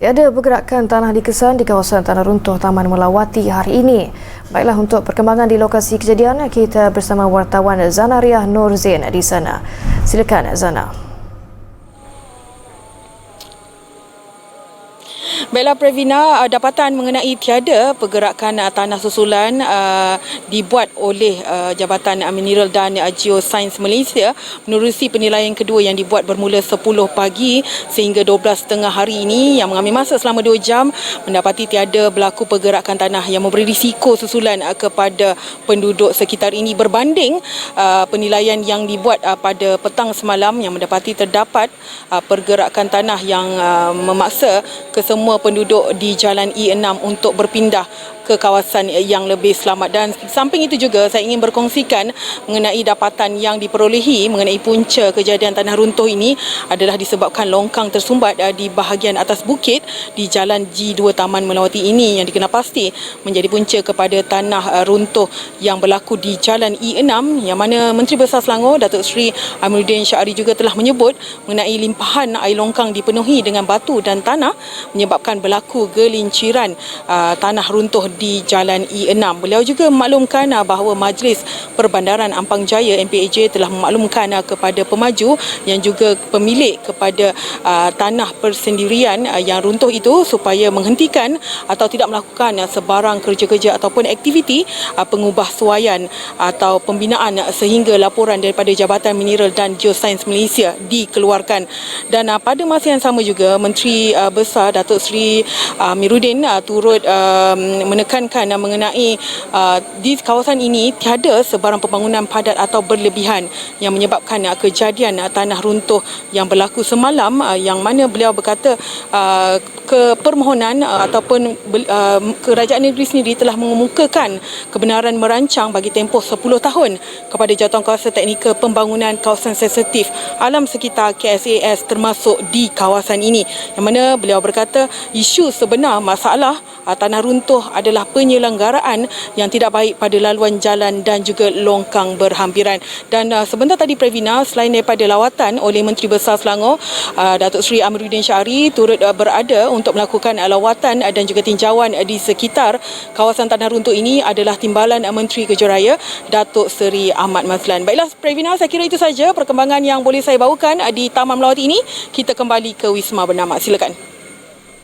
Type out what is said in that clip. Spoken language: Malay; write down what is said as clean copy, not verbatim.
Tiada pergerakan tanah dikesan di kawasan tanah runtuh Taman Melawati hari ini. Baiklah, untuk perkembangan di lokasi kejadian, kita bersama wartawan Zanariah Nur Zain di sana. Silakan Zana. Baiklah Pravina, dapatan mengenai tiada pergerakan tanah susulan dibuat oleh Jabatan Mineral dan Geosains Malaysia menerusi penilaian kedua yang dibuat bermula 10 pagi sehingga 12.30 hari ini, yang mengambil masa selama 2 jam, mendapati tiada berlaku pergerakan tanah yang memberi risiko susulan kepada penduduk sekitar ini, berbanding penilaian yang dibuat pada petang semalam yang mendapati terdapat pergerakan tanah yang memaksa kesemua penduduk di Jalan E6 untuk berpindah ke kawasan yang lebih selamat. Dan samping itu juga saya ingin berkongsikan mengenai dapatan yang diperolehi mengenai punca kejadian tanah runtuh ini adalah disebabkan longkang tersumbat di bahagian atas bukit di Jalan G2 Taman Melawati ini, yang dikenal pasti menjadi punca kepada tanah runtuh yang berlaku di Jalan E6, yang mana Menteri Besar Selangor Datuk Seri Amiruddin Syari juga telah menyebut mengenai limpahan air longkang dipenuhi dengan batu dan tanah menyebabkan berlaku gelinciran tanah runtuh di Jalan E6. Beliau juga memaklumkan bahawa Majlis Perbandaran Ampang Jaya MPAJ telah memaklumkan kepada pemaju yang juga pemilik kepada tanah persendirian yang runtuh itu supaya menghentikan atau tidak melakukan sebarang kerja-kerja ataupun aktiviti pengubahsuaian atau pembinaan sehingga laporan daripada Jabatan Mineral dan Geosains Malaysia dikeluarkan. Dan pada masa yang sama juga Menteri Besar Datuk Seri Amiruddin turut menekankan mengenai di kawasan ini tiada sebarang pembangunan padat atau berlebihan yang menyebabkan kejadian tanah runtuh yang berlaku semalam, yang mana beliau berkata permohonan ataupun kerajaan negeri sendiri telah mengemukakan kebenaran merancang bagi tempoh 10 tahun kepada Jawatankuasa Teknikal Pembangunan Kawasan Sensitif Alam Sekitar KSAS termasuk di kawasan ini, yang mana beliau berkata isu sebenar masalah tanah runtuh adalah penyelenggaraan yang tidak baik pada laluan jalan dan juga longkang berhampiran. Dan sebentar tadi Pravina, selain daripada lawatan oleh Menteri Besar Selangor Datuk Seri Amiruddin Syari turut berada untuk melakukan lawatan dan juga tinjauan di sekitar kawasan tanah runtuh ini adalah Timbalan Menteri Kejaraya Datuk Seri Ahmad Mazlan. Baiklah Pravina, saya kira itu saja perkembangan yang boleh saya bawakan di Taman Melawati ini. Kita kembali ke Wisma Bernama. Silakan.